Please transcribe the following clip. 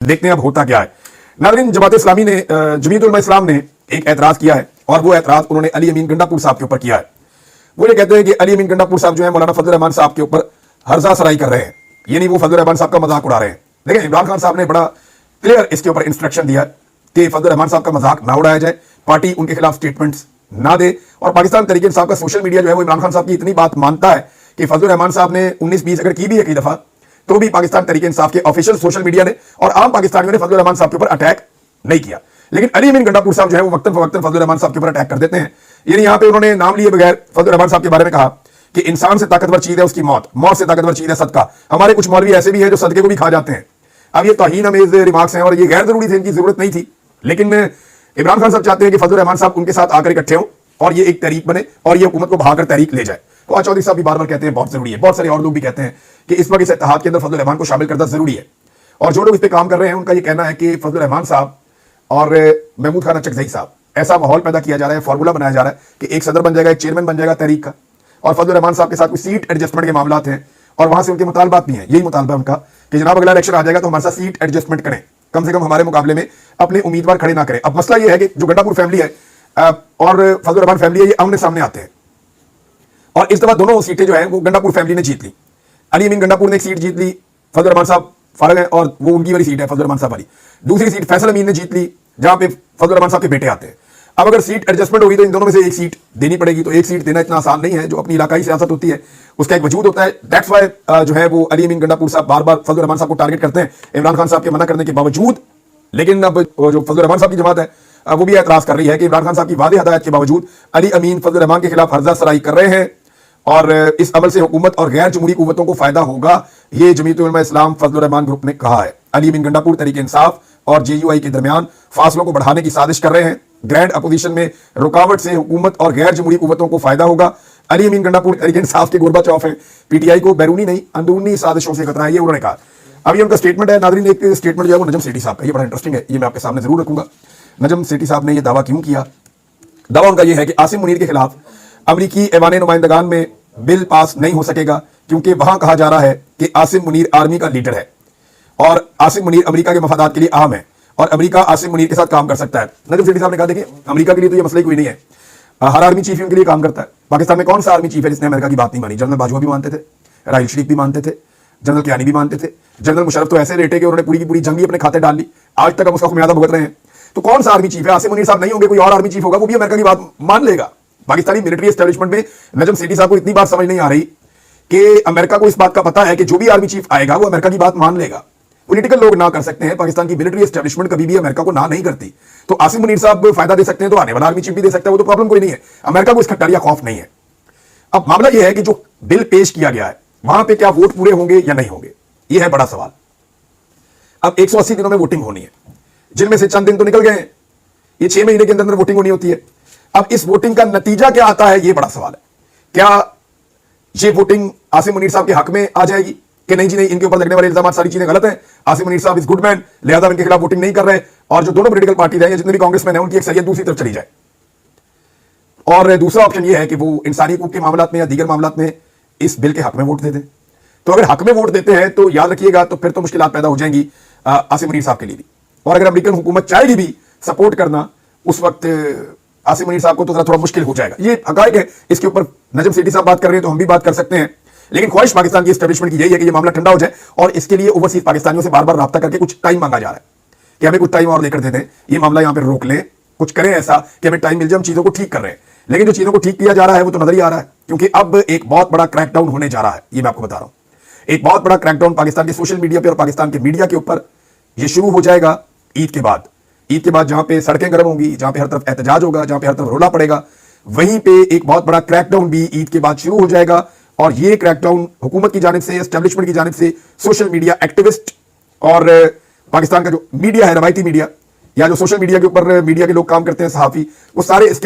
देखते हैं अब होता क्या है। नाज़रीन, जमात इस्लामी ने जमीयत उलमा इस्लाम ने एक एतराज किया है और वो एतराज उन्होंने अली अमीन गंडापुर साहब के ऊपर किया है। वो ये कहते हैं कि अली अमीन गंडापुर साहब जो है मौलाना फजल रहमान साहब के ऊपर हर्जा सराई कर रहे हैं, यानी वो फजल रहमान साहब का मजाक उड़ा रहे हैं। लेकिन इमरान खान साहब ने बड़ा क्लियर इसके ऊपर इंस्ट्रक्शन दिया कि फजल रहमान साहब का मजाक ना उड़ाया जाए, पार्टी उनके खिलाफ स्टेटमेंट्स ना दे। और पाकिस्तान तहरीक इंसाफ का सोशल मीडिया जो है वो इमरान खान साहब की इतनी बात मानता है कि फजल रहमान साहब ने 19-20 अगर की भी है कई दफा, तो भी पाकिस्तान तहरीक इंसाफ के ऑफिशियल सोशल मीडिया ने और आम पाकिस्तानियों ने फजल रहमान साहब के ऊपर अटैक नहीं किया। लेकिन अली अमीन गंडापुर साहब जो है वो वक्तन फवक्तन फजल रहमान साहब के ऊपर अटैक कर देते हैं। यानी यहाँ पे उन्होंने नाम लिए बगैर फजल रहमान साहब के बारे में कहा कि इंसान से ताकतवर चीज है उसकी मौत, मौत से ताकतवर चीज है सदका। हमारे कुछ मौलवी ऐसे भी हैं जो सदके को भी खा जाते हैं। अब ये तौहीन अमेज रिमार्क्स हैं और ये गैर जरूरी थे, इनकी जरूरत नहीं थी, लेकिन इमरान खान साहब चाहते हैं कि फजल रहमान साहब उनके साथ आकर इकट्ठे हों और ये एक तहरीक बने और ये हुकूमत को बहाकर तहरीक ले जाए। फवाद चौधरी साहब भी बार बार कहते हैं बहुत जरूरी है, बहुत सारे और लोग भी कहते हैं कि इस वक्त इस इत्तेहाद के अंदर फजल रहमान को शामिल करना जरूरी है। और जो लोग इस पर काम कर रहे हैं उनका ये कहना है कि फजल रहमान साहब और महमूद खान चकजई साहब, ऐसा माहौल पैदा किया जा रहा है, फॉर्मूला बनाया जा रहा है कि एक सदर बन जाएगा, एक चेयरमैन बन जाएगा तहरीक का, और फजल रहमान साहब के साथ कोई सीट एडजस्टमेंट के मामला हैं और वहां से उनके मुतालबात भी हैं। यही मुतालबा उनका कि जनाब अगला इलेक्शन आ जाएगा तो हमारे साथ सीट एडजस्टमेंट करें, कम से कम हमारे मुकाबले में अपने उम्मीदवार खड़े ना करें। अब मसला यह है कि जो गंडापुर फैमिली है और फजल रहमान फैमिली है, ये आमने सामने आते हैं और इस दफा दोनों सीटें जो है वो गंडापुर फैमिली ने जीत ली। अली अमीन गंडापुर ने एक सीट जीत ली, फजल रहमान साहब फारग है और वो उनकी वाली सीट है फजल रहमान साहब वाली। दूसरी सीट फैसल अमीन ने जीत ली जहां पे फजल रहमान साहब के बेटे आते हैं। अब अगर सीट एडजस्टमेंट होगी तो इन दोनों में से एक सीट देनी पड़ेगी, तो एक सीट देना इतना आसान नहीं है। जो अपनी इलाकाई सियासत होती है उसका एक वजूद होता है। दैट्स वाई जो है वो अली अमीन गंडापुर साहब बार बार फजल रहमान साहब को टारगेट करते हैं इमरान खान साहब के मना करने के बावजूद। लेकिन अब जो फजल रहमान साहब की जमात है वो भी एतराज कर रही है कि इमरान खान साहब की वादे हदायत के बावजूद अली अमीन फजल रहमान के खिलाफ हर्जा सराई कर रहे हैं और इस अमल से हुकूमत और गैर जमहूरी कुव्वतों को फायदा होगा। ये जमीयत उलमा इस्लाम फजल रहमान ग्रुप ने कहा है। अली अमीन गंडापुर तहरीक इंसाफ और JUI के दरमियान फासलों को बढ़ाने की साजिश कर रहे हैं। ग्रैंड अपोजिशन में रुकावट से हुकूमत और गैर जमहूरी कुव्वतों को फायदा होगा। अली अमीन गंडापुर तहरीक इंसाफ के गुरबा चौफ है। PTI को बैरूनी नहीं अंदरूनी साजिशों से खतरा है, ये उन्होंने कहा। अब ये उनका स्टेटमेंट है। नाज़रीन, एक स्टेटमेंट जो है वो नजम सेठी साहब का, ये बड़ा इंटरेस्टिंग है, ये मैं आपके सामने जरूर रखूंगा। नजम सेठी साहब ने यह दावा क्यों किया? दावा उनका यह है कि आसिम मुनीर के खिलाफ अमरीकी ऐवान नुमाइंदगान में बिल पास नहीं हो सकेगा क्योंकि वहां कहा जा रहा है कि आसिम मुनीर आर्मी का लीडर है और आसिम मुनीर अमेरिका के मफादात के लिए अहम है और अमेरिका आसिम मुनीर के साथ काम कर सकता है। नजम सेठी साहब ने कहा देखिए, अमेरिका के लिए तो ये मसला ही कोई नहीं है, हर आर्मी चीफ उनके लिए काम करता है। पाकिस्तान में कौन सा आर्मी चीफ है जिसने अमेरिका की बात नहीं मानी? जनरल बाजवा भी मानते थे, राहिल शरीफ भी मानते थे, जनरल कियानी भी मानते थे। जनरल मुशर्रफ तो ऐसे रेटे कि उन्होंने पूरी की पूरी जंग ही अपने खाते डाल ली, आज तक हम उसका खुमियादा भुगत रहे हैं। तो कौन सा आर्मी चीफ है? आसिम मुनीर साहब नहीं होंगे, कोई और आर्मी चीफ होगा, वो भी अमेरिका की बात मान लेगा। पाकिस्तानी मिलिट्री एस्टेब्लिशमेंट में नजम सेठी साहब को इतनी बात समझ नहीं आ रही कि अमेरिका को इस बात का पता है कि जो भी आर्मी चीफ आएगा वो अमेरिका की बात मान लेगा। पॉलिटिकल लोग ना कर सकते हैं, पाकिस्तान की मिलिट्री एस्टेब्लिशमेंट कभी भी अमेरिका को ना नहीं करती। तो आसिम मुनीर साहब फायदा दे सकते हैं तो आने वाला आर्मी चीफ भी दे सकता है, वो तो प्रॉब्लम कोई नहीं है। अमेरिका को इस खट्टारिया खौफ नहीं है। अब मामला यह है कि जो बिल पेश किया गया है वहां पे क्या वोट पूरे होंगे या नहीं होंगे, यह है बड़ा सवाल। अब 180 दिनों में वोटिंग होनी है, जिनमें से चंद दिन तो निकल गए हैं। ये 6 महीने के अंदर वोटिंग होनी होती है। अब इस वोटिंग का नतीजा क्या आता है, यह बड़ा सवाल है। क्या ये वोटिंग आसिम मुनीर साहब के हक में आ जाएगी कि नहीं जी नहीं, इनके ऊपर लगने वाले इल्जाम सारी चीजें गलत हैं, आसिम मुनीर साहब इज गुड मैन, लिहाजा इनके खिलाफ वोटिंग नहीं कर रहे, और जो दोनों पॉलिटिकल पार्टी रहे जितने भी कांग्रेस में है उनकी अक्सरियत दूसरी तरफ चली जाए। और दूसरा ऑप्शन यह है कि वो इंसानी हकूक के मामलात में या दीगर मामलात में इस बिल के हक में वोट दे दें। तो अगर हक में वोट देते हैं तो याद रखिएगा, तो फिर तो मुश्किलात पैदा हो जाएंगी आसिम मुनीर साहब के लिए भी। और अगर अमेरिकन हुकूमत चाहेगी भी सपोर्ट करना, उस वक्त आसिम मुनीर साहब को तो थोड़ा मुश्किल हो जाएगा। ये हकायक है, इसके ऊपर नजम सेठी साहब बात कर रहे हैं तो हम भी बात कर सकते हैं। लेकिन ख्वाहिश पाकिस्तान की एस्टेब्लिशमेंट की यही है कि ये मामला ठंडा हो जाए और इसके लिए ओवरसीज पाकिस्तानियों से बार बार राब्ता करके कुछ टाइम मांगा जा रहा है कि हमें कुछ टाइम और लेकर दे दें, ये मामला यहां पर रोक लें, कुछ करें ऐसा कि हमें टाइम मिल जाए, हम चीजों को ठीक कर रहे हैं। लेकिन जो चीजों को ठीक किया जा रहा है वो तो नजर ही आ रहा है, क्योंकि अब एक बहुत बड़ा क्रैकडाउन होने जा रहा है। ये मैं आपको बता रहा हूं, एक बहुत बड़ा क्रैकडाउन पाकिस्तान के सोशल मीडिया पर और पाकिस्तान के मीडिया के ऊपर यह शुरू हो जाएगा ईद के बाद। ईद के बाद जहां पे सड़कें गर्म होंगी, जहां पे हर तरफ एहतजाज होगा, जहां पे हर तरफ रोला पड़ेगा, वहीं पे एक बहुत बड़ा क्रैकडाउन भी ईद के बाद शुरू हो जाएगा। और ये क्रैकडाउन हुकूमत की जानिब से, एस्टेब्लिशमेंट की जानिब से, सोशल मीडिया एक्टिविस्ट और पाकिस्तान का जो मीडिया है, रवायती मीडिया या जो सोशल मीडिया के ऊपर मीडिया के लोग काम करते हैं, सहाफी, वो सारे इसके